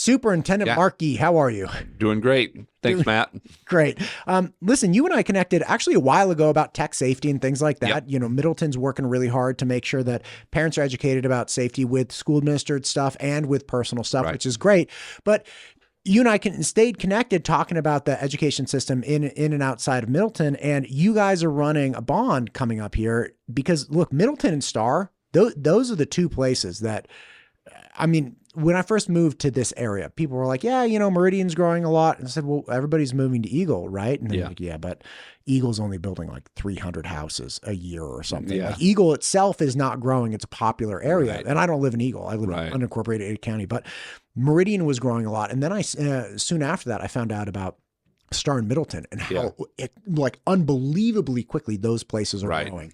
Superintendent Marc Gee, how are you? Doing great. Thanks, Matt. Great. Listen, you and I connected actually a while ago about tech safety and things like that. Yep. You know, Middleton's working really hard to make sure that parents are educated about safety with school administered stuff and with personal stuff, which is great. But you and I stayed connected talking about the education system in and outside of Middleton. And you guys are running a bond coming up here because, look, Middleton and Star, those are the two places that, I mean, when I first moved to this area, people were like, yeah, you know, Meridian's growing a lot. And I said, well, everybody's moving to Eagle, right? And they're like, yeah, but Eagle's only building like 300 houses a year or something. Like Eagle itself is not growing. It's a popular area. And I don't live in Eagle. I live in unincorporated Ada County, but Meridian was growing a lot. And then I, soon after that, I found out about Star and Middleton and how it, like, unbelievably quickly those places are growing.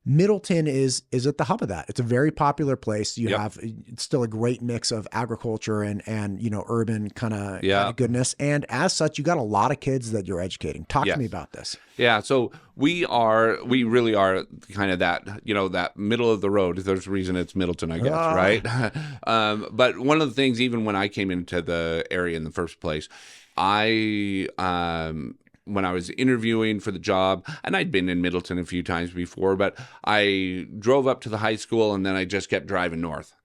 Middleton is at the hub of that. It's a very popular place. You have, it's still a great mix of agriculture and you know, urban kind of goodness. And as such, you got a lot of kids that you're educating. Talk to me about this. Yeah. So we really are kind of that, you know, that middle of the road. There's a reason it's Middleton, I guess, right? But one of the things, even when I came into the area in the first place, when I was interviewing for the job, and I'd been in Middleton a few times before, but I drove up to the high school and then I just kept driving north.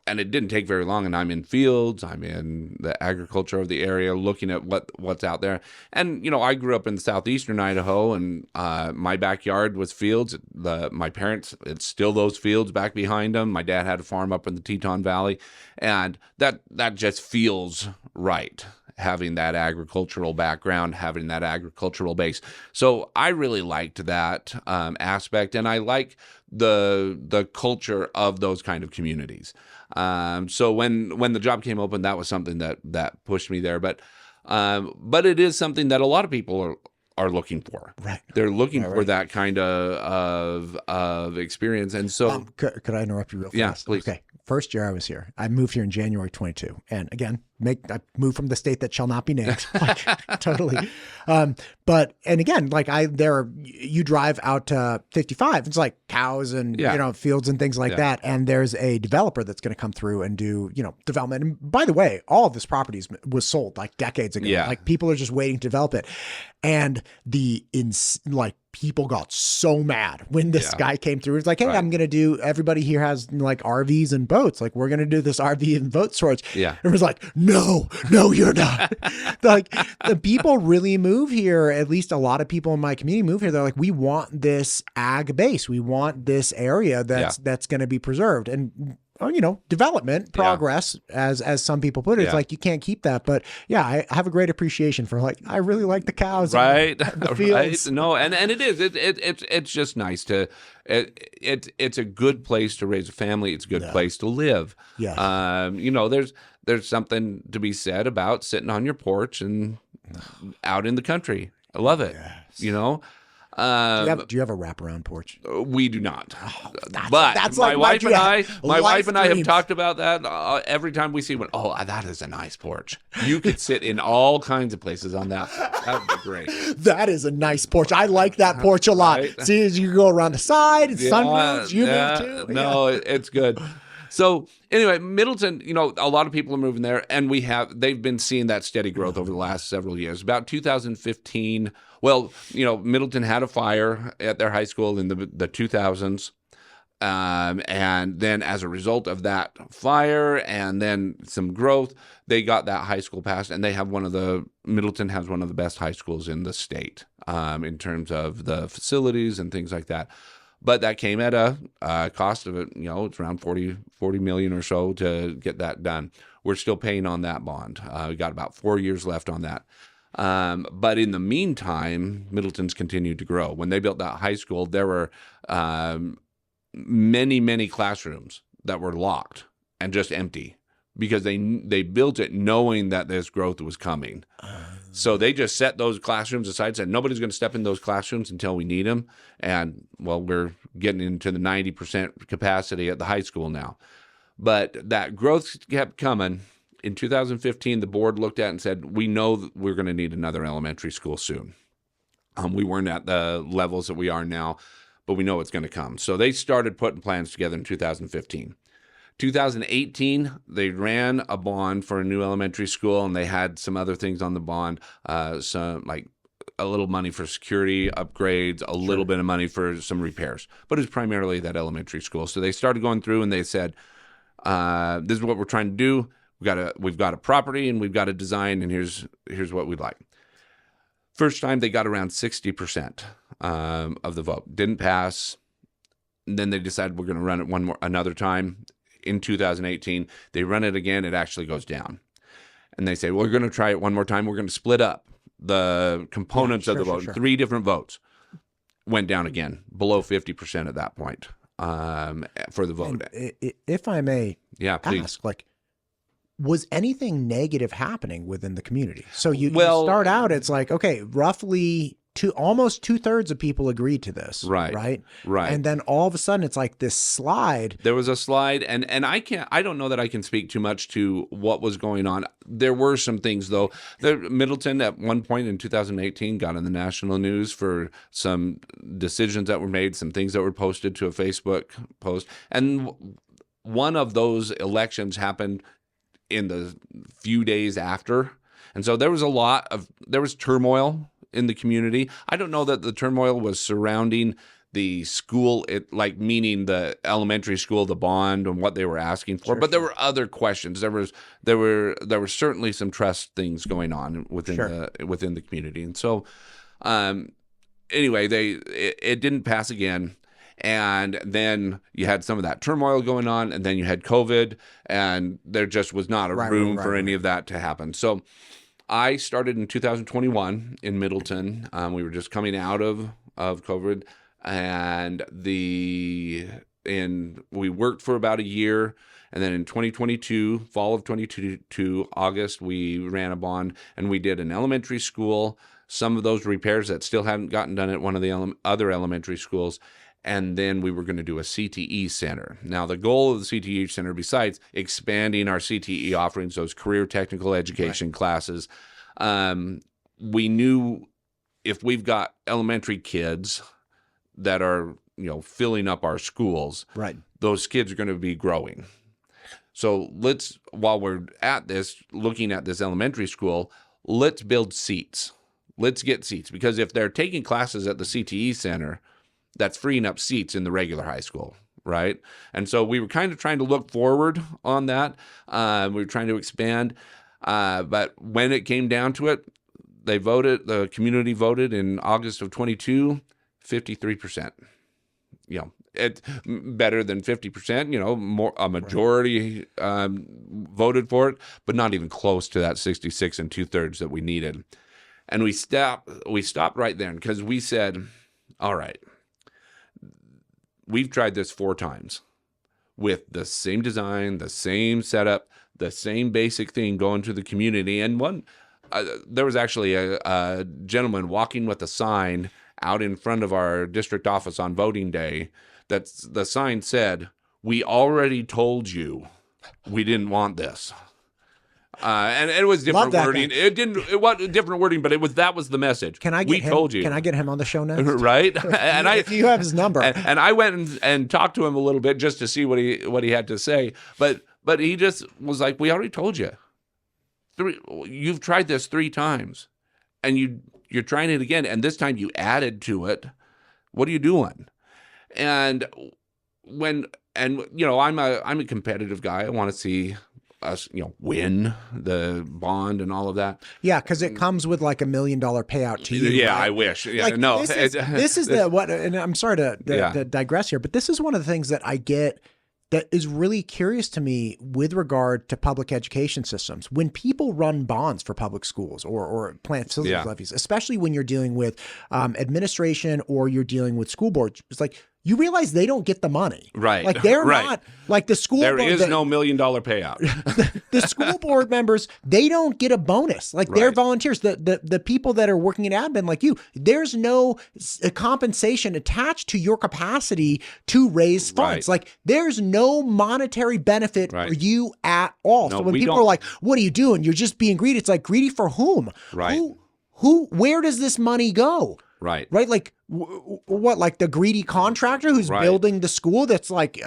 And it didn't take very long, and I'm in fields, I'm in the agriculture of the area, looking at what's out there. And, you know, I grew up in southeastern Idaho, and my backyard was fields. My parents, it's still those fields back behind them. My dad had a farm up in the Teton Valley, and that just feels right, having that agricultural background, having that agricultural base. So I really liked that aspect, and I like the culture of those kind of communities. So when the job came open, that was something that pushed me there. But it is something that a lot of people are looking for. Right. They're looking for that kind of experience. And so, could I interrupt you real fast? Yeah, please. Okay. First year I was here, I moved here in January 22. And again, I moved from the state that shall not be named. Like, totally. But, and again, like you drive out to 55, it's like cows and, you know, fields and things like that. And there's a developer that's going to come through and do, you know, development. And by the way, all of this property was sold like decades ago. Yeah. Like, people are just waiting to develop it. And people got so mad when this guy came through. It's like, hey, I'm going to do, everybody here has like RVs and boats. Like, we're going to do this RV and boat storage. Yeah. It was like, no, you're not. Like, the people really move here. At least a lot of people in my community move here. They're like, we want this ag base. We want this area that's going to be preserved. And, you know, development, progress, as some people put it. It's like, you can't keep that. But yeah, I have a great appreciation for, like, I really like the cows. Right. The fields. Right. No, and it is. It's just nice to, it's a good place to raise a family. It's a good place to live. Yeah. You know, there's something to be said about sitting on your porch and out in the country. I love it. Yes. You know? Do you have a wraparound porch? We do not. Oh, but that's my like wife and I have talked about that every time we see one. Oh, that is a nice porch. You could sit in all kinds of places on that. That would be great. That is a nice porch. I like that porch a lot. Right? See, as you go around the side, it's sunroofs. You move too. No, it's good. So anyway, Middleton, you know, a lot of people are moving there, and they've been seeing that steady growth over the last several years. About 2015, well, you know, Middleton had a fire at their high school in the 2000s. And then as a result of that fire and then some growth, they got that high school passed, and Middleton has one of the best high schools in the state, in terms of the facilities and things like that. But that came at a cost of it, you know, it's around 40 million or so to get that done. We're still paying on that bond. We got about 4 years left on that. But in the meantime, Middleton's continued to grow. When they built that high school, there were many classrooms that were locked and just empty because they built it knowing that this growth was coming. So they just set those classrooms aside, said nobody's going to step in those classrooms until we need them. And, well, we're getting into the 90% capacity at the high school now. But that growth kept coming. In 2015, the board looked at it and said, we know that we're going to need another elementary school soon. We weren't at the levels that we are now, but we know it's going to come. So they started putting plans together in 2015. 2018, they ran a bond for a new elementary school, and they had some other things on the bond, some like a little money for security upgrades, a little bit of money for some repairs, but it was primarily that elementary school. So they started going through and they said, this is what we're trying to do. We've got a property and we've got a design, and here's what we'd like. First time they got around 60% of the vote. Didn't pass. And then they decided we're going to run it another time. In 2018, they run it again. It actually goes down. And they say, well, we're going to try it one more time. We're going to split up the components of the vote. 3 different votes. Went down again, below 50% at that point for the vote. And if I may ask, like, was anything negative happening within the community? So you start out, it's like, okay, roughly almost 2/3 of people agreed to this. Right. And then all of a sudden it's like this slide. There was a slide, and I don't know that I can speak too much to what was going on. There were some things though. Middleton at one point in 2018 got in the national news for some decisions that were made, some things that were posted to a Facebook post. And one of those elections happened in the few days after. And so there was turmoil in the community. I don't know that the turmoil was surrounding the school, meaning the elementary school, the bond, and what they were asking for. But there were other questions. There were certainly some trust things going on within the community. And so, anyway, it didn't pass again. And then you had some of that turmoil going on, and then you had COVID, and there just was not a room for any of that to happen. So I started in 2021 in Middleton. We were just coming out of COVID, and we worked for about a year. And then in 2022, fall of 2022, August, we ran a bond, and we did an elementary school, some of those repairs that still hadn't gotten done at one of the other elementary schools. And then we were going to do a CTE center. Now, the goal of the CTE center, besides expanding our CTE offerings, those career technical education classes, we knew if we've got elementary kids that are, filling up our schools, those kids are going to be growing. So while we're at this, looking at this elementary school, let's build seats. Let's get seats, because if they're taking classes at the CTE center, that's freeing up seats in the regular high school, right? And so we were kind of trying to look forward on that. We were trying to expand. But when it came down to it, the community voted in August of 22, 53%. It's better than 50%, a majority voted for it, but not even close to that 66 2/3 that we needed. And we stopped right there because we said, all right, we've tried this 4 times with the same design, the same setup, the same basic thing going to the community. And there was actually a gentleman walking with a sign out in front of our district office on voting day. The sign said, "We already told you we didn't want this." And it was different wording. It was different wording, but that was the message. Told you. Can I get him on the show next? Right? And if you have his number. And I went and talked to him a little bit just to see what he had to say. But he just was like, "We already told you. You've tried this 3 times, and you're trying it again, and this time you added to it. What are you doing?" And I'm a competitive guy. I want to see us, win the bond and all of that. Yeah, because it comes with like $1 million payout to you. Yeah, right? I wish. Yeah, like, no, this is and I'm sorry to digress here, but this is one of the things that I get that is really curious to me with regard to public education systems. When people run bonds for public schools or plant facilities levies, especially when you're dealing with administration or you're dealing with school boards, it's like, you realize they don't get the money. Right. Like they're not like the school board. There is no $1 million payout. The school board members, they don't get a bonus. Like they're volunteers. The people that are working in admin like you, there's no compensation attached to your capacity to raise funds. Like there's no monetary benefit for you at all. No, so when people are like, "What are you doing? You're just being greedy." It's like, greedy for whom? Right. Where does this money go? Right. Right? Like what? Like the greedy contractor who's building the school? That's like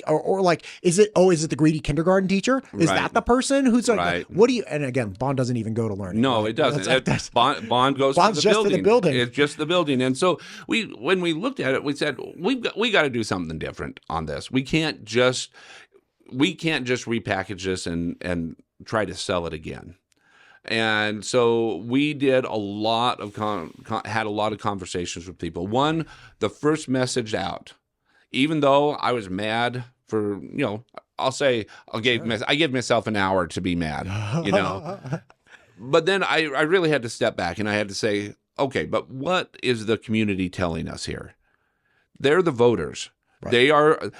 or like is it the greedy kindergarten teacher? Is that the person who's like what do you? And again, bond doesn't even go to learning. No, right? it doesn't. That's Bond goes Bond's to the just building. to the building. It's just the building. And so when we looked at it, we said we got to do something different on this. We can't just repackage this and try to sell it again. And so we did a lot of had a lot of conversations with people. One, the first message out, even though I was mad for, I gave myself an hour to be mad, but then I really had to step back and I had to say, okay, but what is the community telling us here? They're the voters. Right.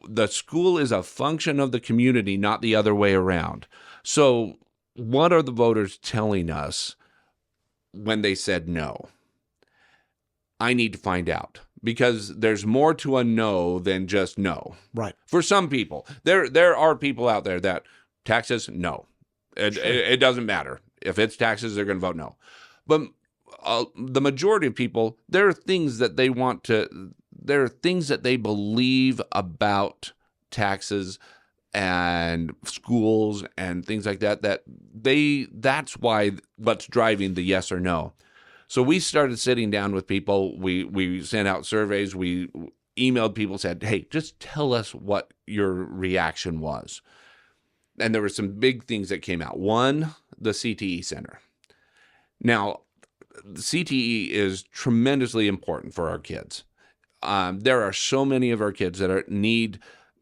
The school is a function of the community, not the other way around. So what are the voters telling us when they said no? I need to find out, because there's more to a no than just no. Right. For some people, there are people out there that taxes, no. It doesn't matter. If it's taxes, they're going to vote no. But the majority of people, there are things that they believe about taxes and schools and things like that's what's driving the yes or no. So we started sitting down with people. We sent out surveys. We emailed people, said, hey, just tell us what your reaction was. And there were some big things that came out. One, the CTE Center. Now, CTE is tremendously important for our kids. There are so many of our kids that need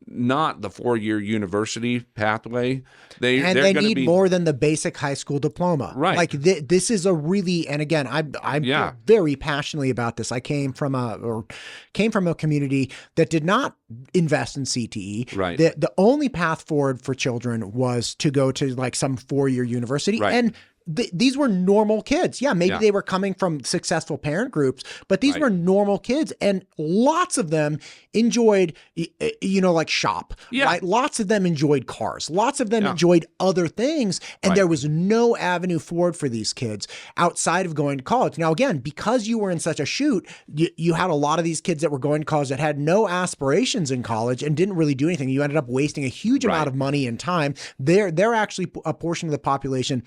not the 4-year university pathway. They need more than the basic high school diploma. Right. Like this is a really, and again, I'm very passionately about this. I came from a community that did not invest in CTE. Right. The only path forward for children was to go to like some 4-year university. Right. And these were normal kids. Yeah, maybe they were coming from successful parent groups, but these were normal kids, and lots of them enjoyed, like shop. Yeah. Right? Lots of them enjoyed cars. Lots of them enjoyed other things, and there was no avenue forward for these kids outside of going to college. Now, again, because you were in such a shoot, you had a lot of these kids that were going to college that had no aspirations in college and didn't really do anything. You ended up wasting a huge amount of money and time. They're actually a portion of the population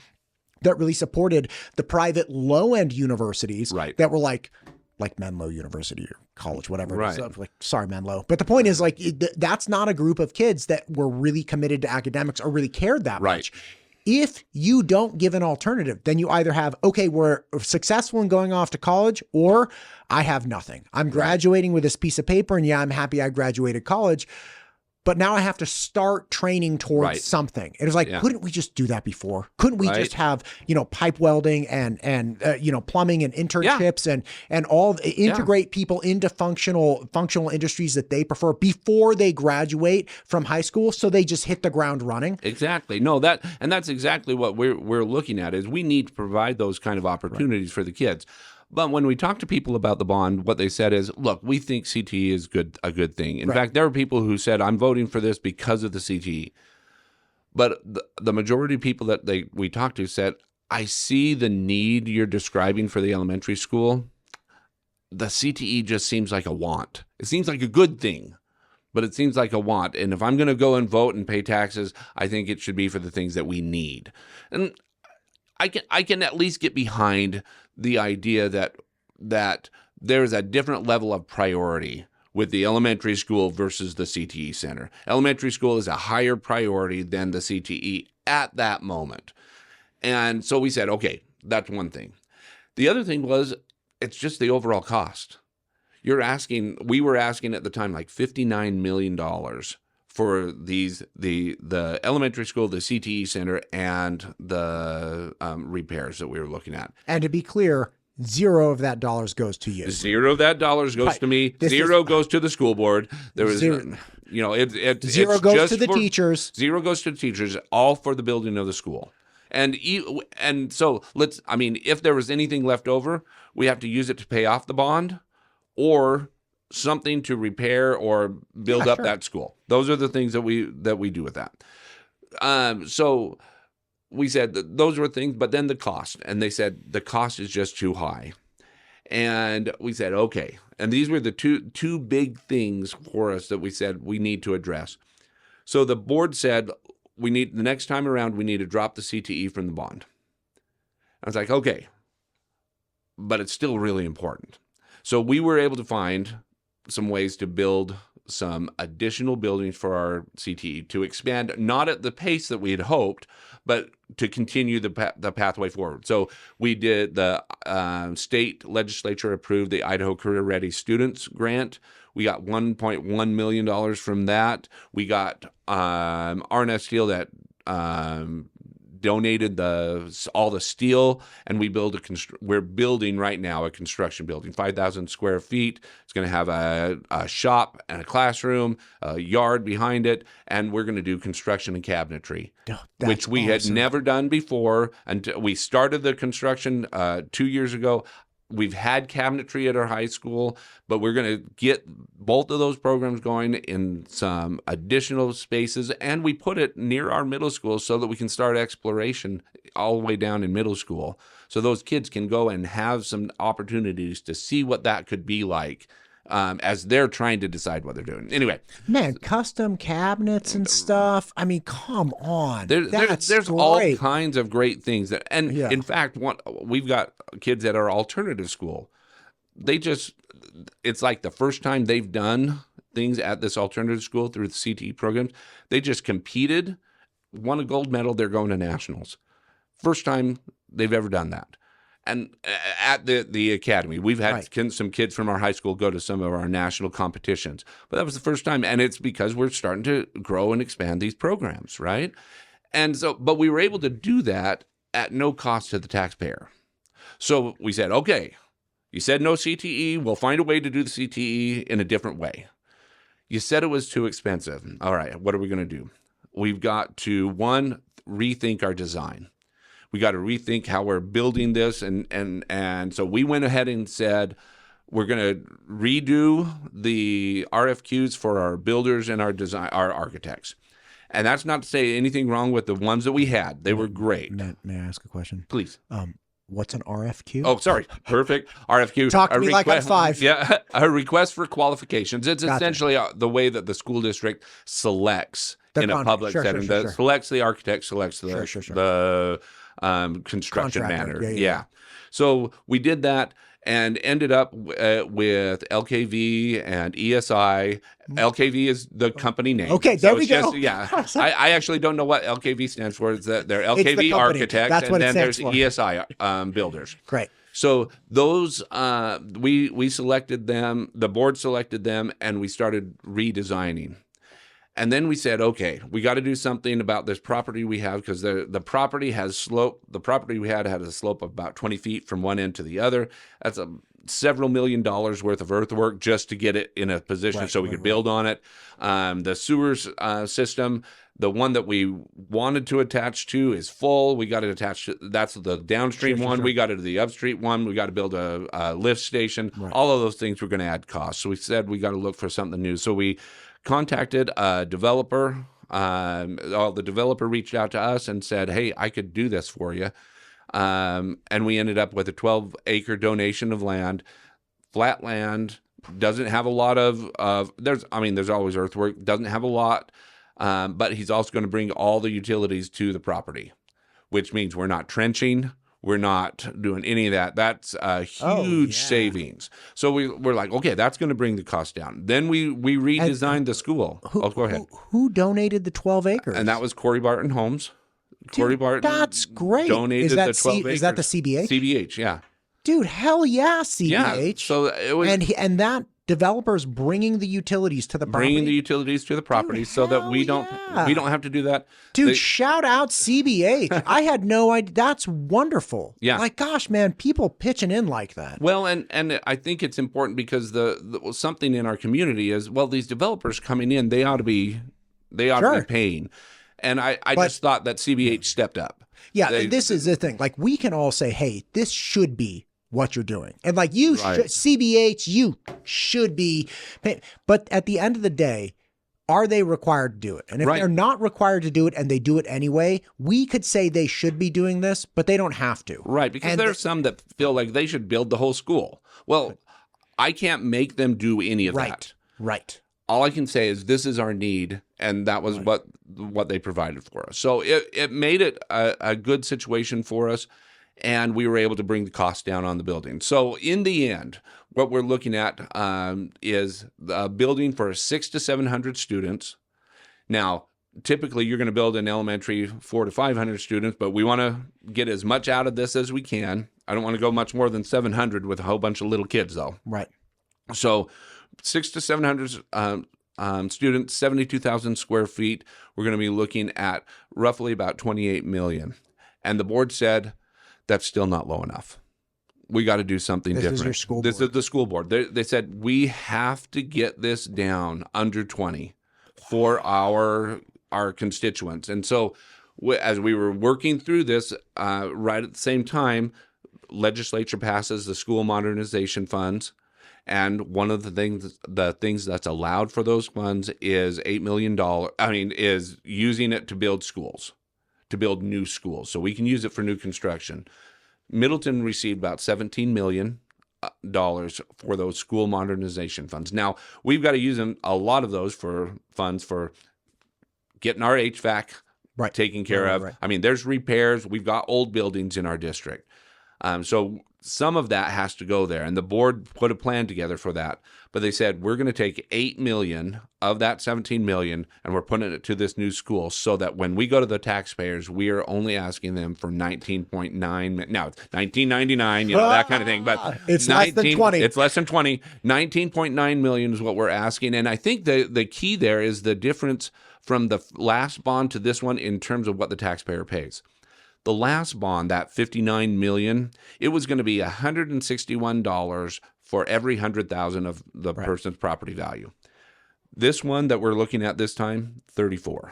that really supported the private low-end universities that were like Menlo University or college, whatever. Right. So, like, sorry, Menlo. But the point is, like, that's not a group of kids that were really committed to academics or really cared that much. If you don't give an alternative, then you either have, okay, we're successful in going off to college, or I have nothing. I'm graduating with this piece of paper, and I'm happy I graduated college, but now I have to start training towards something. It was like, couldn't we just do that before? Couldn't we just have, pipe welding and plumbing and internships and all integrate people into functional industries that they prefer before they graduate from high school, so they just hit the ground running? Exactly. No, that's exactly what we're looking at, is we need to provide those kind of opportunities for the kids. But when we talk to people about the bond, what they said is, look, we think CTE is a good thing. In fact, there are people who said, I'm voting for this because of the CTE. But the majority of people that we talked to said, I see the need you're describing for the elementary school. The CTE just seems like a want. It seems like a good thing, but it seems like a want. And if I'm going to go and vote and pay taxes, I think it should be for the things that we need. And I can at least get behind the idea that there's a different level of priority with the elementary school versus the CTE Center. Elementary school is a higher priority than the CTE at that moment. And so we said, okay, that's one thing. The other thing was, it's just the overall cost. We were asking at the time like $59 million for the elementary school, the CTE Center, and the repairs that we were looking at. And to be clear, zero of that dollars goes to you. Zero of that dollars goes to me. Zero goes to the school board. There was zero. Zero goes to the teachers. Zero goes to the teachers, all for the building of the school. And so if there was anything left over, we have to use it to pay off the bond, or something to repair or build up that school. Those are the things that we do with that. So we said that those were things, but then the cost, and they said the cost is just too high. And we said, okay. And these were the two big things for us that we said we need to address. So the board said, the next time around, we need to drop the CTE from the bond. I was like, okay, but it's still really important. So we were able to find some ways to build some additional buildings for our CTE to expand, not at the pace that we had hoped, but to continue the pathway forward. So we did the state legislature approved the Idaho Career Ready Students Grant. We got $1.1 million from that. We got R&S Steel that donated all the steel, and we're building right now a construction building, 5,000 square feet. It's going to have a shop and a classroom, a yard behind it, and we're going to do construction and cabinetry, which we had never done before. Until we started the construction 2 years ago. We've had cabinetry at our high school, but we're going to get both of those programs going in some additional spaces, and we put it near our middle school so that we can start exploration all the way down in middle school. So those kids can go and have some opportunities to see what that could be like as they're trying to decide what they're doing. Anyway. Man, custom cabinets and stuff. I mean, come on. There's all kinds of great things. In fact, we've got kids at our alternative school. It's like the first time they've done things at this alternative school through the CTE programs. They just competed, won a gold medal. They're going to nationals. First time they've ever done that. And at the academy, we've had some kids from our high school go to some of our national competitions. But that was the first time. And it's because we're starting to grow and expand these programs, right? And so, but we were able to do that at no cost to the taxpayer. So we said, okay, you said no CTE. We'll find a way to do the CTE in a different way. You said it was too expensive. All right, what are we going to do? We've got to, one, rethink our design. We got to rethink how we're building this. And so we went ahead and said, we're going to redo the RFQs for our builders and our architects. And that's not to say anything wrong with the ones that we had. They were great. May I ask a question? Please. What's an RFQ? Oh, sorry. Perfect. RFQ. Talk to me like I'm 5. Yeah. A request for qualifications. It's essentially the way that the school district selects in a public setting. Selects the architect, selects the construction manager. Yeah. So we did that and ended up with LKV and ESI. LKV is the company name. Okay, there we go. I actually don't know what LKV stands for. It's that they're LKV architects, and then there's ESI builders. Great. So those we selected them. The board selected them, and we started redesigning. And then we said, okay, we got to do something about this property we have, because the property has slope. The property we had a slope of about 20 feet from one end to the other. That's several $1 million worth of earthwork just to get it in a position so we could build on it. The sewers system, the one that we wanted to attach to, is full. We got it attached to, that's the downstream one. We got it to the upstream one. We got to build a lift station. All of those things were going to add costs. So we said we got to look for something new. So we contacted a developer. The developer reached out to us and said, hey, I could do this for you. And we ended up with a 12-acre donation of land, flat land, doesn't have a lot of there's always earthwork, doesn't have a lot, but he's also going to bring all the utilities to the property, which means we're not trenching. We're not doing any of that. That's a huge savings. So we're like, okay, that's going to bring the cost down. Then we redesigned the school. Go ahead. Who donated the 12 acres? And that was Corey Barton Homes. Corey Barton. That's great. Donated the 12 acres. Is that the CBH? CBH, yeah. Dude, hell yeah, CBH. Yeah. So it was, and that developer's bringing the utilities to the property. Bringing the utilities to the property. Dude, so that we don't have to do that. Dude, shout out CBH. I had no idea. That's wonderful. Yeah. Like, gosh, man, people pitching in like that. Well, and I think it's important because the something in our community is, well, these developers coming in, they ought to be paying. And I just thought that CBH stepped up. Yeah, this is the thing. Like, we can all say, hey, this should be what you're doing. And like CBH, you should be paying. But at the end of the day, are they required to do it? And if they're not required to do it and they do it anyway, we could say they should be doing this, but they don't have to. Right, because there are some that feel like they should build the whole school. Well, I can't make them do any of that. Right. All I can say is this is our need, and that was what they provided for us. So it made it a good situation for us, and we were able to bring the cost down on the building. So in the end, what we're looking at is a building for 600 to 700 students. Now, typically you're going to build an elementary 400 to 500 students, but we want to get as much out of this as we can. I don't want to go much more than 700 with a whole bunch of little kids, though. Right. So 600 to 700 students, 72,000 square feet. We're going to be looking at roughly about $28 million. And the board said, that's still not low enough. We got to do something different. This is your school board. This is the school board. They said, we have to get this down under 20 for our constituents. And so as we were working through this, right at the same time, legislature passes the school modernization funds. And one of the things that's allowed for those funds is $8 million. Is using it to build schools, to build new schools. So we can use it for new construction. Middleton received about $17 million for those school modernization funds. Now, we've got to use a lot of those for funds for getting our HVAC taken care of. Right. I mean, there's repairs. We've got old buildings in our district. So some of that has to go there, and the board put a plan together for that. But they said, we're going to take $8 million of that $17 million, and we're putting it to this new school so that when we go to the taxpayers, we are only asking them for $19.9 million. Now, it's $19.99, that kind of thing. But it's less than 20. It's less than 20. $19.9 million is what we're asking. And I think the key there is the difference from the last bond to this one in terms of what the taxpayer pays. The last bond, that $59 million, it was going to be $161 for every $100,000 of the person's property value. This one that we're looking at this time, $34.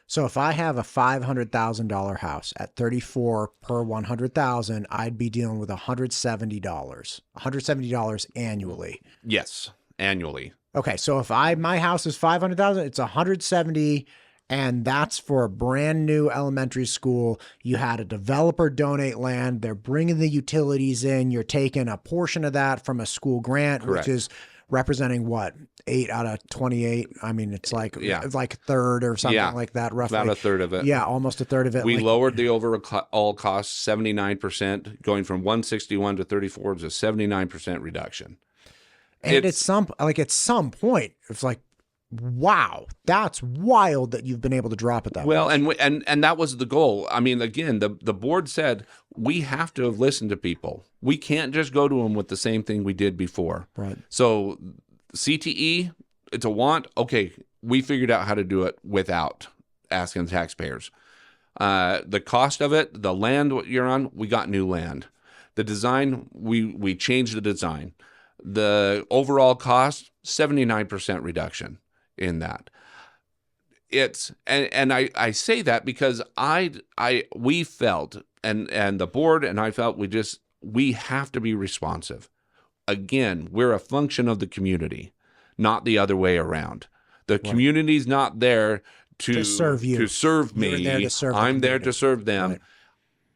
So if I have a $500,000 house at $34 per $100,000, I'd be dealing with $170 annually. Yes, annually. Okay, so if my house is $500,000, it's $170. And that's for a brand new elementary school. You had a developer donate land. They're bringing the utilities in. You're taking a portion of that from a school grant, Correct. Which is representing what, 8 out of 28. I mean, it's like a third or something like that, roughly. About a third of it. Yeah, almost a third of it. We lowered the overall cost 79%, going from 161 to 34 is a 79% reduction. And at some point, it's like, wow, that's wild that you've been able to drop it that well, much. And that was the goal. I mean, again, the board said we have to listen to people. We can't just go to them with the same thing we did before. Right. So CTE, it's a want. Okay, we figured out how to do it without asking the taxpayers. The cost of it, the land you're on, we got new land. The design, we changed the design. The overall cost, 79% reduction in that. It's and I say that because we felt and the board and I felt we have to be responsive. Again, we're a function of the community, not the other way around. The community's not there to serve you, to serve me. You're there to serve I'm there to serve them.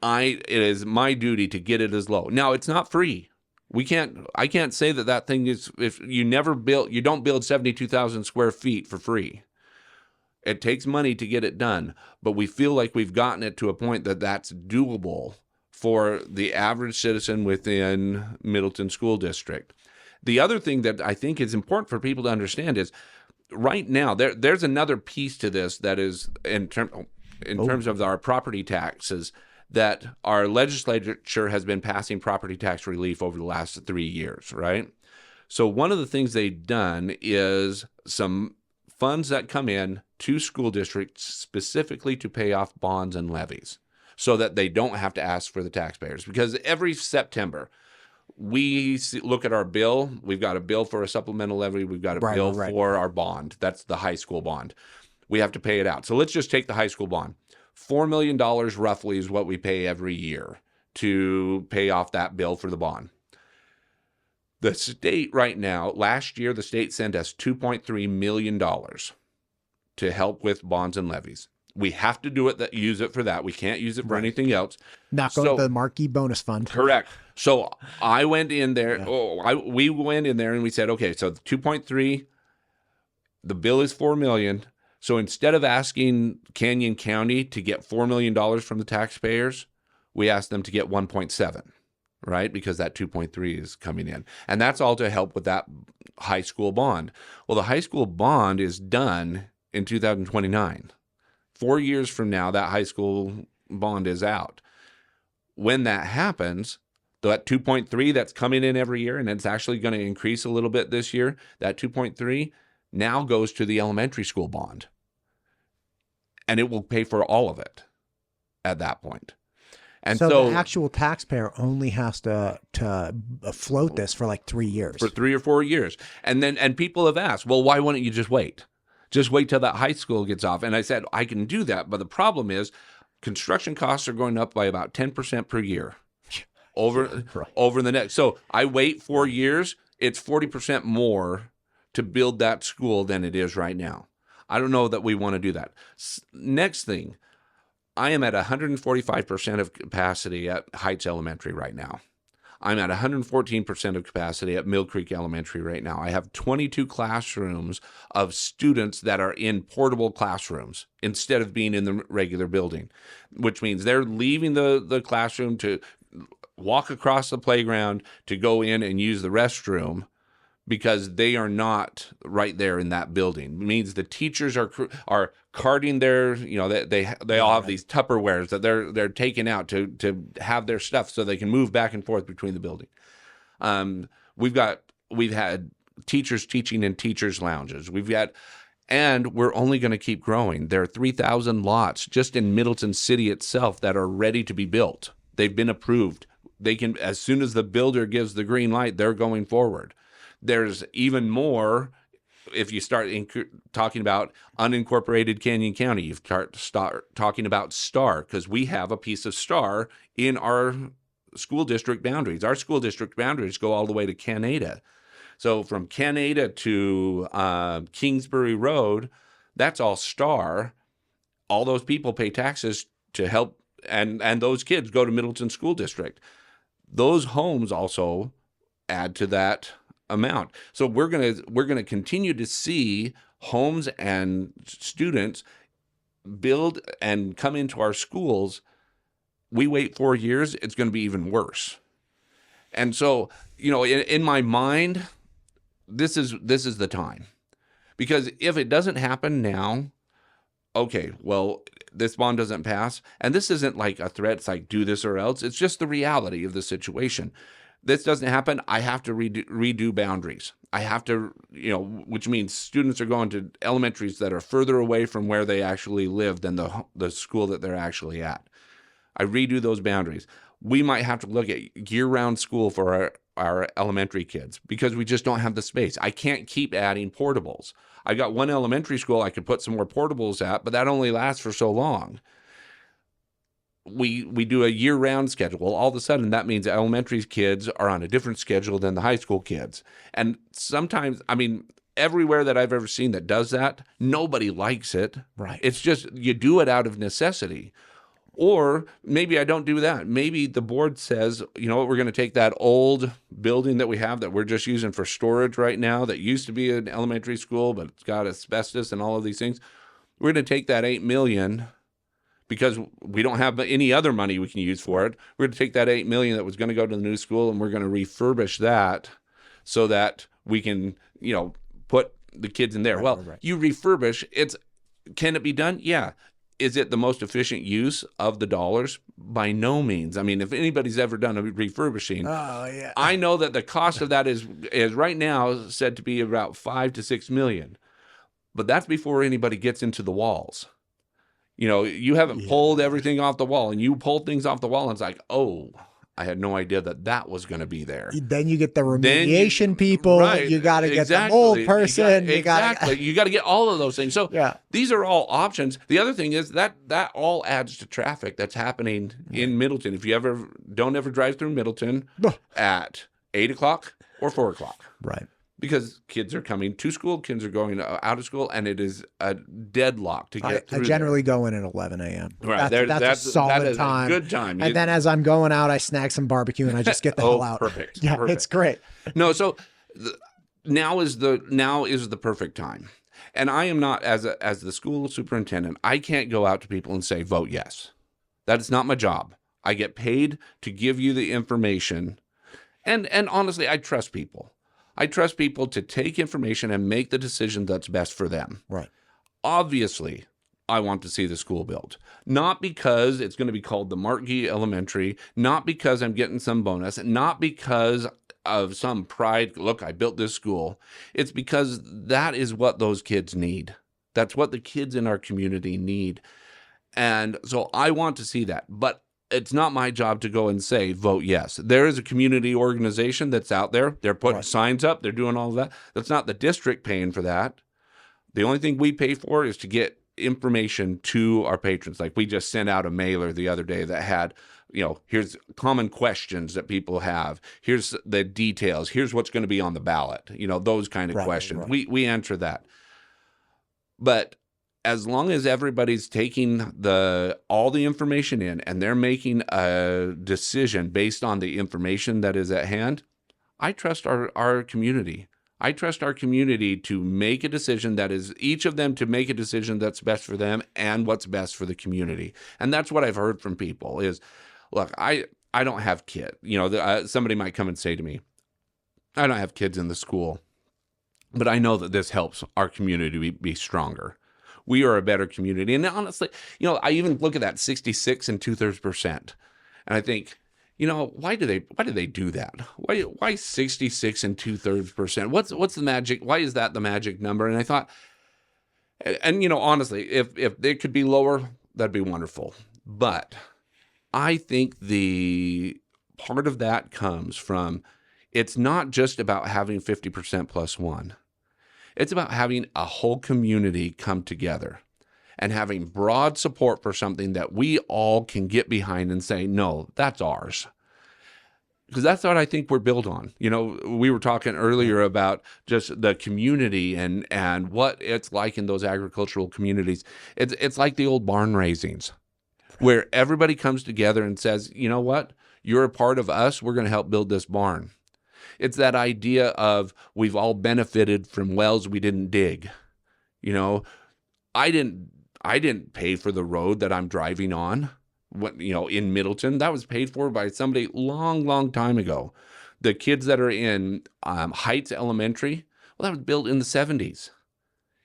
Right. It is my duty to get it as low. Now, it's not free. I can't say that thing is, if you don't build 72,000 square feet for free. It takes money to get it done, but we feel like we've gotten it to a point that that's doable for the average citizen within Middleton School District. The other thing that I think is important for people to understand is right now, there's another piece to this that is in terms of our property taxes, that our legislature has been passing property tax relief over the last 3 years, right? So one of the things they've done is some funds that come in to school districts specifically to pay off bonds and levies so that they don't have to ask for the taxpayers. Because every September, we look at our bill. We've got a bill for a supplemental levy. We've got a bill for our bond. That's the high school bond. We have to pay it out. So let's just take the high school bond. $4 million roughly is what we pay every year to pay off that bill for the bond. The state right now, last year, the state sent us $2.3 million to help with bonds and levies. We have to do it, use it for that. We can't use it for anything else. Not going to the Marc Gee bonus fund. Correct. So I went in there. Yeah. We went in there and we said, okay, so 2.3, the bill is $4 million. So instead of asking Canyon County to get $4 million from the taxpayers, we asked them to get 1.7, right? Because that 2.3 is coming in. And that's all to help with that high school bond. Well, the high school bond is done in 2029. 4 years from now, that high school bond is out. When that happens, that 2.3 that's coming in every year, and it's actually going to increase a little bit this year, that 2.3 now goes to the elementary school bond. And it will pay for all of it at that point. And so the actual taxpayer only has to float this for like 3 years. For 3 or 4 years. And people have asked, well, why wouldn't you just wait? Just wait till that high school gets off. And I said, I can do that. But the problem is construction costs are going up by about 10% per year over the next. So I wait 4 years. It's 40% more to build that school than it is right now. I don't know that we want to do that. Next thing, I am at 145% of capacity at Heights Elementary right now. I'm at 114% of capacity at Mill Creek Elementary right now. I have 22 classrooms of students that are in portable classrooms instead of being in the regular building, which means they're leaving the classroom to walk across the playground to go in and use the restroom because they are not right there in that building. It means the teachers are carting their, they all have these Tupperwares that they're taking out to have their stuff so they can move back and forth between the building. We've had teachers teaching in teachers' lounges. And we're only going to keep growing. There are 3,000 lots just in Middleton City itself that are ready to be built. They've been approved. They can, as soon as the builder gives the green light, they're going forward. There's even more if you start talking about unincorporated Canyon County. You start talking about Star, because we have a piece of Star in our school district boundaries. Our school district boundaries go all the way to Canada. So from Canada to Kingsbury Road, that's all Star. All those people pay taxes to help, and those kids go to Middleton School District. Those homes also add to that amount. So we're gonna continue to see homes and students build and come into our schools. We wait 4 years, it's going to be even worse. And so, in my mind, this is the time. Because if it doesn't happen now, okay, well, this bond doesn't pass. And this isn't like a threat. It's like, do this or else. It's just the reality of the situation. This doesn't happen, I have to redo boundaries. I have to, which means students are going to elementaries that are further away from where they actually live than the school that they're actually at. I redo those boundaries. We might have to look at year-round school for our elementary kids because we just don't have the space. I can't keep adding portables. I got one elementary school I could put some more portables at, but that only lasts for so long. We do a year-round schedule. All of a sudden, that means elementary kids are on a different schedule than the high school kids. And sometimes, everywhere that I've ever seen that does that, nobody likes it. Right. It's just you do it out of necessity. Or maybe I don't do that. Maybe the board says, you know what, we're going to take that old building that we have that we're just using for storage right now that used to be an elementary school, but it's got asbestos and all of these things. We're going to take that $8 million because we don't have any other money we can use for it. We're going to take that $8 million that was going to go to the new school and we're going to refurbish that so that we can, put the kids in there. Right. You refurbish, can it be done? Yeah. Is it the most efficient use of the dollars? By no means. If anybody's ever done a refurbishing, I know that the cost of that is right now said to be about $5 to $6 million. But that's before anybody gets into the walls. You haven't pulled everything off the wall, and you pull things off the wall, and it's like, oh, I had no idea that was going to be there. Then you get the remediation people. Right, you got to get the mold person. You got to get all of those things. So these are all options. The other thing is that all adds to traffic that's happening in Middleton. If you don't ever drive through Middleton at 8 o'clock or 4 o'clock. Right. because kids are coming to school, kids are going out of school, and it is a deadlock to get through. I generally go in at 11 a.m. Right. That's a solid that is time. A good time. And then as I'm going out, I snag some barbecue and I just get the hell out. Perfect. Yeah, perfect. it's great. No, so now is the perfect time. And I am not, as the school superintendent, I can't go out to people and say, vote yes. That is not my job. I get paid to give you the information. And honestly, I trust people. I trust people to take information and make the decision that's best for them. Right. Obviously, I want to see the school built. Not because it's going to be called the Marc Gee Elementary, not because I'm getting some bonus, not because of some pride, look, I built this school. It's because that is what those kids need. That's what the kids in our community need. And so I want to see that. But it's not my job to go and say, vote yes. There is a community organization that's out there. They're putting signs up. They're doing all of that. That's not the district paying for that. The only thing we pay for is to get information to our patrons. Like we just sent out a mailer the other day that had, here's common questions that people have. Here's the details. Here's what's going to be on the ballot. Those kind of questions. Right. We answer that. But as long as everybody's taking all the information in and they're making a decision based on the information that is at hand, I trust our community. I trust our community to make a decision that is each of them to make a decision that's best for them and what's best for the community. And that's what I've heard from people is, look, I don't have kids. Somebody might come and say to me, I don't have kids in the school, but I know that this helps our community be stronger. We are a better community. And honestly, I even look at that 66 2/3%. And I think, why do they do that? Why 66 2/3%? What's the magic? Why is that the magic number? And I thought, and honestly, if it could be lower, that'd be wonderful. But I think the part of that comes from, it's not just about having 50% plus one. It's about having a whole community come together and having broad support for something that we all can get behind and say, no, that's ours. Because that's what I think we're built on. We were talking earlier about just the community and what it's like in those agricultural communities. It's like the old barn raisings where everybody comes together and says, you know what? You're a part of us. We're going to help build this barn. It's that idea of we've all benefited from wells we didn't dig. I didn't pay for the road that I'm driving on, in Middleton. That was paid for by somebody long, long time ago. The kids that are in Heights Elementary, well, that was built in the 70s.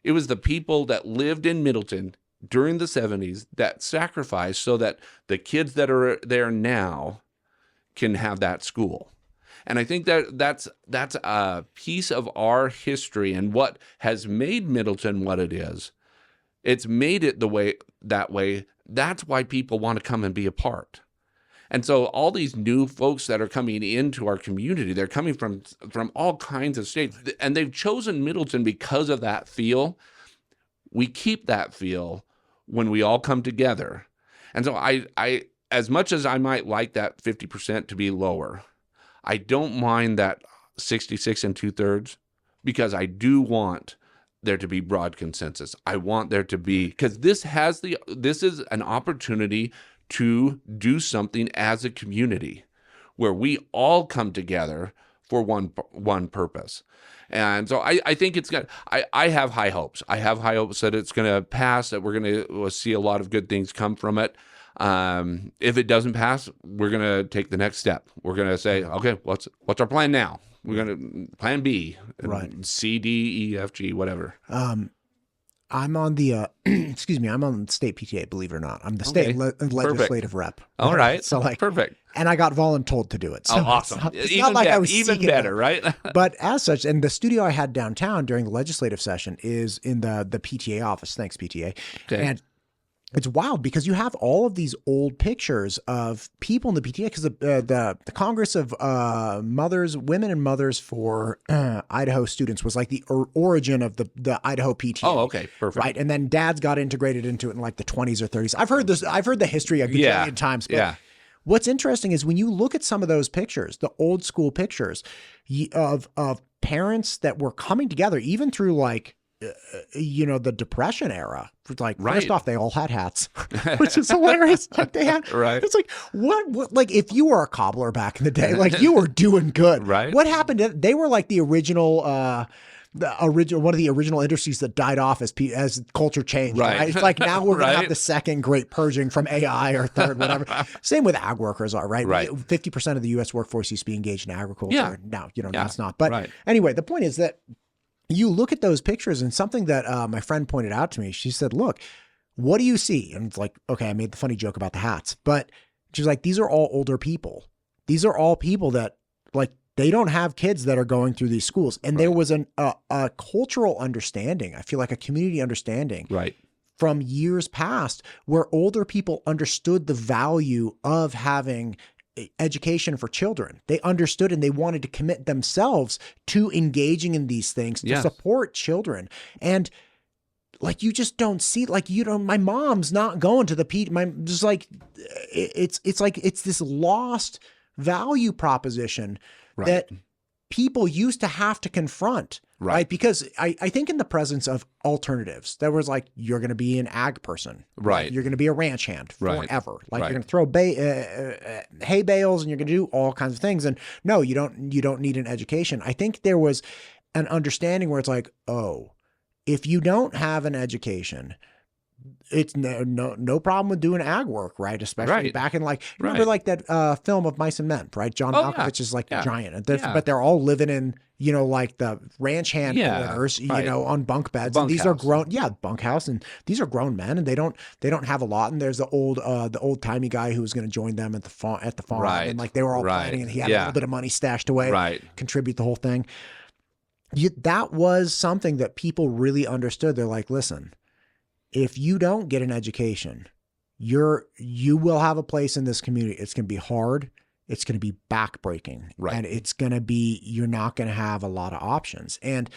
It was the people that lived in Middleton during the 70s that sacrificed so that the kids that are there now can have that school. And I think that's a piece of our history and what has made Middleton what it is. It's made it that way. That's why people want to come and be a part. And so all these new folks that are coming into our community, they're coming from all kinds of states, and they've chosen Middleton because of that feel. We keep that feel when we all come together. And so I as much as I might like that 50% to be lower, I don't mind that 66 2/3 because I do want there to be broad consensus. I want there to be, because this is an opportunity to do something as a community where we all come together for one purpose. And so I think it's going to, I have high hopes. I have high hopes that it's going to pass, that we're going to see a lot of good things come from it. If it doesn't pass, we're going to take the next step. We're going to say, okay, what's our plan now? We're going to plan B, right. C, D, E, F, G, whatever. I'm on the, I'm on the state PTA, believe it or not. I'm the state legislative rep. All right. So perfect. And I got voluntold to do it. So awesome. It's not like I was even better, right? But as such, and the studio I had downtown during the legislative session is in the PTA office. Thanks, PTA. Okay. And it's wild because you have all of these old pictures of people in the PTA because the Congress of Women and Mothers for Idaho Students was like the origin of the Idaho PTA. Oh, okay, perfect. Right, and then dads got integrated into it in like the 20s or 30s. I've heard the history a gajillion times. But what's interesting is when you look at some of those pictures, the old school pictures of parents that were coming together, even through like, the Depression era, like first off, they all had hats, which is hilarious. Like they had, it's like, what, like if you were a cobbler back in the day, like you were doing good. What happened? They were like the original, one of the original industries that died off as culture changed. Right? It's like now we're going to have the second great purging from AI or third, whatever. Same with ag workers are, right? 50% of the U.S. workforce used to be engaged in agriculture. Yeah. Now, now it's not. But anyway, the point is that you look at those pictures, and something that my friend pointed out to me, she said, look, what do you see? And it's like, okay, I made the funny joke about the hats, but she's like, these are all older people. These are all people that like, they don't have kids that are going through these schools. And there was a cultural understanding, I feel like a community understanding from years past where older people understood the value of having education for children. They understood and they wanted to commit themselves to engaging in these things to support children. And like, you just don't see, like, my mom's not going to the it's like, it's this lost value proposition that people used to have to confront, right? Because I think in the presence of alternatives, there was like, you're going to be an ag person, right? You're going to be a ranch hand forever. Like you're going to throw hay bales and you're going to do all kinds of things. And no, you don't need an education. I think there was an understanding where it's like, oh, if you don't have an education, it's no problem with doing ag work, right? Especially back in like, remember like that film of Mice and Men, right? John Malkovich is like giant, but they're all living in, like the ranch hand quarters, on bunk beds. And these are grown, bunkhouse. And these are grown men and they don't have a lot. And there's the old timey guy who was going to join them at the farm. And like they were all planning and he had a little bit of money stashed away, contribute the whole thing. That was something that people really understood. They're like, listen, if you don't get an education, you will have a place in this community. It's going to be hard. It's going to be backbreaking. And it's going to be, you're not going to have a lot of options. And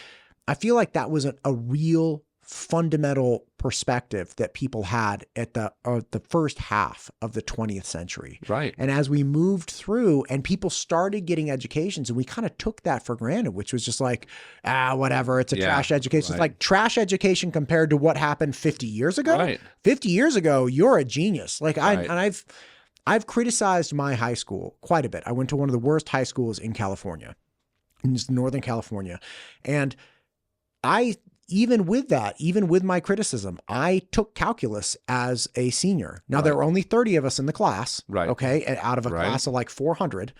I feel like that was a real fundamental perspective that people had at the first half of the 20th century. And as we moved through and people started getting educations and we kind of took that for granted, which was just like, whatever, it's a trash education. It's like trash education compared to what happened 50 years ago. 50 years ago, you're a genius. Like I've criticized my high school quite a bit. I went to one of the worst high schools in California, in Northern California. And even with my criticism, I took calculus as a senior. Now, there were only 30 of us in the class, okay, out of a class of like 400.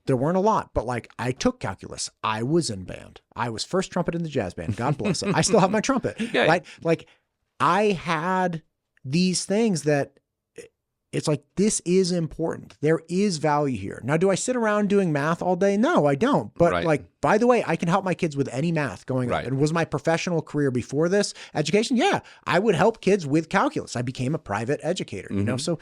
There weren't a lot, but like I took calculus. I was in band. I was first trumpet in the jazz band. God bless it. I still have my trumpet, right? Like I had these things that it's like, this is important. There is value here. Now, do I sit around doing math all day? No, I don't. But like, by the way, I can help my kids with any math going on. And was my professional career before this education? Yeah, I would help kids with calculus. I became a private educator, so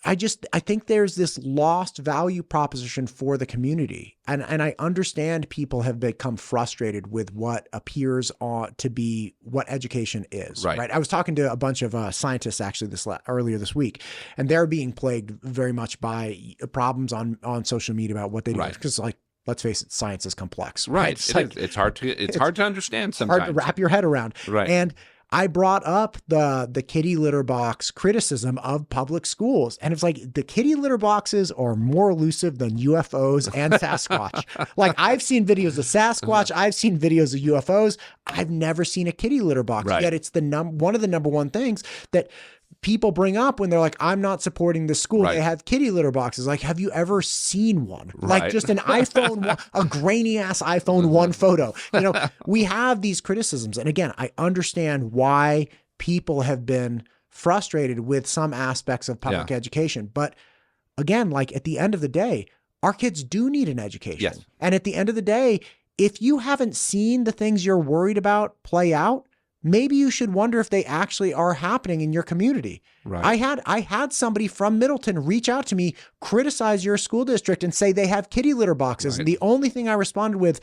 I think there's this lost value proposition for the community. And I understand people have become frustrated with what appears to be what education is, right? I was talking to a bunch of scientists actually earlier this week, and they're being plagued very much by problems on social media about what they do. Because like, let's face it, science is complex, right? It's hard to understand sometimes. Hard to wrap your head around. And I brought up the kitty litter box criticism of public schools. And it's like, the kitty litter boxes are more elusive than UFOs and Sasquatch. Like I've seen videos of Sasquatch. I've seen videos of UFOs. I've never seen a kitty litter box. Yet it's one of the number one things that people bring up when they're like, I'm not supporting this school. They have kitty litter boxes. Like, have you ever seen one? Like just an iPhone, a grainy ass iPhone 1 photo. We have these criticisms. And again, I understand why people have been frustrated with some aspects of public education. But again, like at the end of the day, our kids do need an education. And at the end of the day, if you haven't seen the things you're worried about play out, maybe you should wonder if they actually are happening in your community. I had somebody from Middleton reach out to me, criticize your school district and say they have kitty litter boxes. And the only thing I responded with,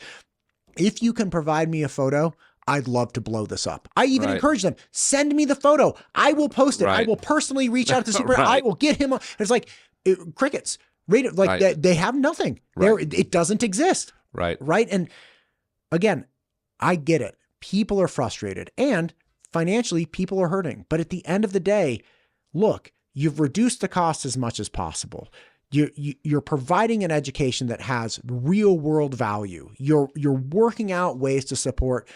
if you can provide me a photo, I'd love to blow this up. I even encourage them, send me the photo. I will post it. I will personally reach out to the superintendent. I will get him. It's like, crickets. They have nothing. Right. It doesn't exist. Right. Right. And again, I get it. People are frustrated and financially people are hurting. But at the end of the day, look, you've reduced the cost as much as possible. You're providing an education that has real world value. You're working out ways to support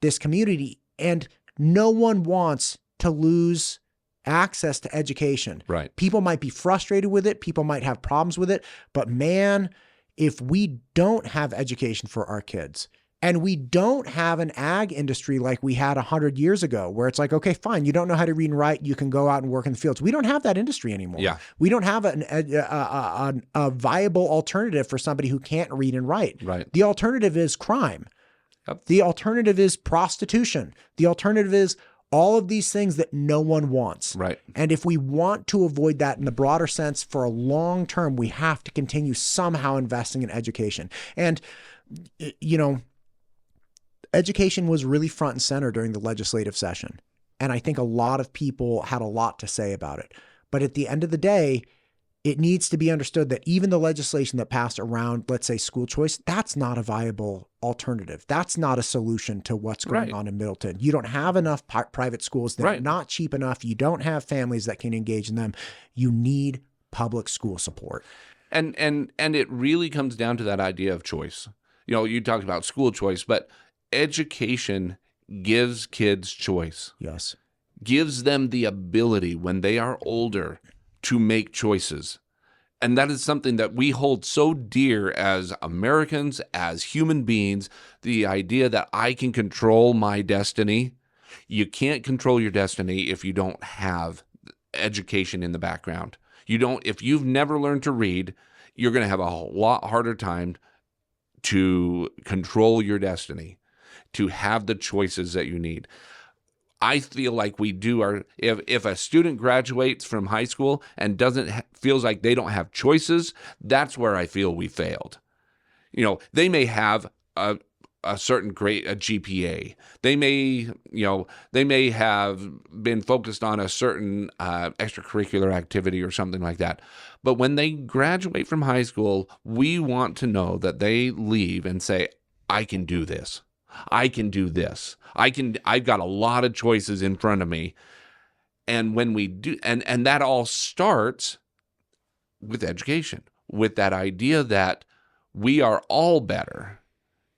this community, and no one wants to lose access to education. Right. People might be frustrated with it. People might have problems with it. But man, if we don't have education for our kids, and we don't have an ag industry like we had 100 years ago, where it's like, okay, fine, you don't know how to read and write, you can go out and work in the fields. We don't have that industry anymore. Yeah. We don't have a viable alternative for somebody who can't read and write. Right. The alternative is crime. Yep. The alternative is prostitution. The alternative is all of these things that no one wants. Right. And if we want to avoid that in the broader sense for a long term, we have to continue somehow investing in education. And, education was really front and center during the legislative session. And I think a lot of people had a lot to say about it. But at the end of the day, it needs to be understood that even the legislation that passed around, let's say, school choice, that's not a viable alternative. That's not a solution to what's going on in Middleton. You don't have enough private schools. They're not cheap enough. You don't have families that can engage in them. You need public school support. And it really comes down to that idea of choice. You talked about school choice, but education gives kids choice. Yes. Gives them the ability when they are older to make choices. And that is something that we hold so dear as Americans, as human beings, the idea that I can control my destiny. You can't control your destiny if you don't have education in the background. If you've never learned to read, you're going to have a lot harder time to control your destiny, to have the choices that you need. I feel like we do if a student graduates from high school and feels like they don't have choices, that's where I feel we failed. They may have a certain grade, a GPA. They may have been focused on a certain extracurricular activity or something like that. But when they graduate from high school, we want to know that they leave and say, I can do this. I can do this. I've got a lot of choices in front of me. And when we do, and that all starts with education, with that idea that we are all better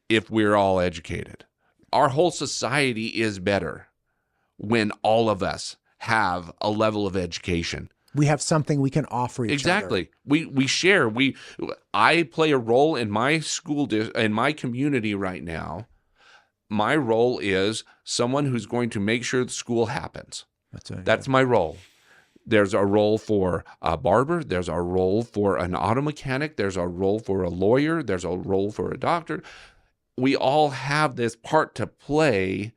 if we're all educated. Our whole society is better when all of us have a level of education. We have something we can offer each other. Exactly. We share. I play a role in my in my community right now. My role is someone who's going to make sure the school happens. That's my role. There's a role for a barber. There's a role for an auto mechanic. There's a role for a lawyer. There's a role for a doctor. We all have this part to play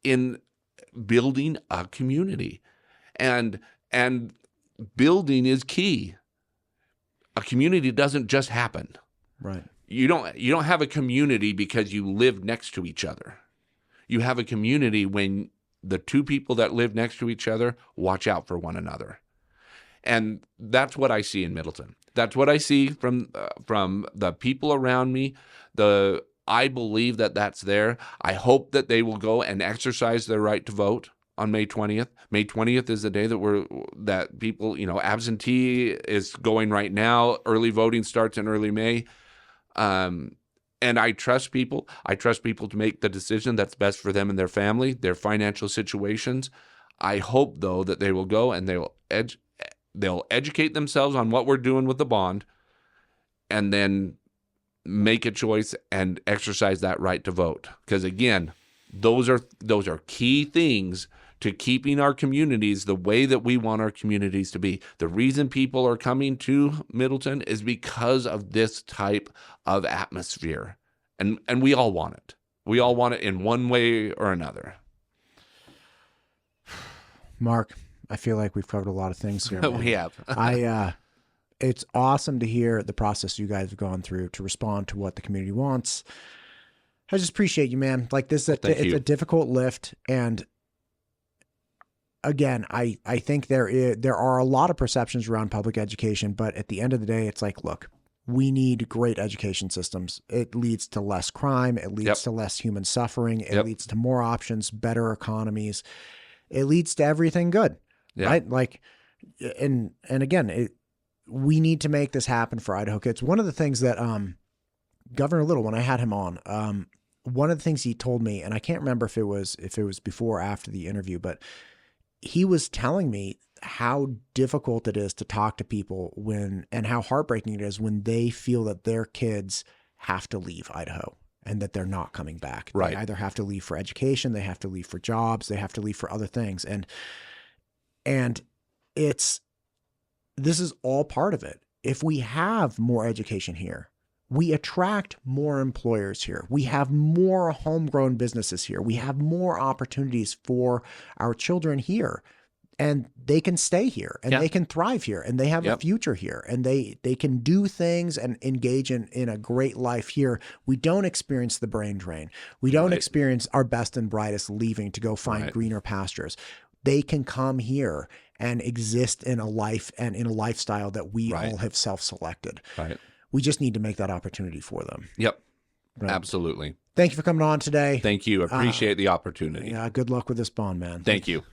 in building a community. And building is key. A community doesn't just happen. Right. You don't have a community because you live next to each other. You have a community when the two people that live next to each other watch out for one another. And that's what I see in Middleton. That's what I see from the people around me. I believe that that's there. I hope that they will go and exercise their right to vote on May 20th. May 20th is the day that people, absentee is going right now. Early voting starts in early May. And I trust people. I trust people to make the decision that's best for them and their family, their financial situations. I hope, though, that they will go and they'll educate themselves on what we're doing with the bond, and then make a choice and exercise that right to vote. Because again, those are key things to keeping our communities the way that we want our communities to be. The reason people are coming to Middleton is because of this type of atmosphere. And we all want it. We all want it in one way or another. Mark, I feel like we've covered a lot of things here. We have. It's awesome to hear the process you guys have gone through to respond to what the community wants. I just appreciate you, man. Like this, it's a difficult lift, and again, I think there are a lot of perceptions around public education, but at the end of the day, it's like, look, we need great education systems. It leads to less crime. It leads to less human suffering. It leads to more options, better economies. It leads to everything good, right? Like, and again, we need to make this happen for Idaho kids. One of the things that Governor Little, when I had him on, one of the things he told me, and I can't remember if it was before or after the interview, but he was telling me how difficult it is to talk to people and how heartbreaking it is when they feel that their kids have to leave Idaho and that they're not coming back. Right. They either have to leave for education, they have to leave for jobs, they have to leave for other things. And this is all part of it. If we have more education here, we attract more employers here. We have more homegrown businesses here. We have more opportunities for our children here. And they can stay here and they can thrive here and they have a future here and they can do things and engage in a great life here. We don't experience the brain drain. We don't experience our best and brightest leaving to go find greener pastures. They can come here and exist in a life and in a lifestyle that we all have self-selected. Right. We just need to make that opportunity for them. Yep. Right. Absolutely. Thank you for coming on today. Thank you. Appreciate the opportunity. Yeah. Good luck with this bond, man. Thank you.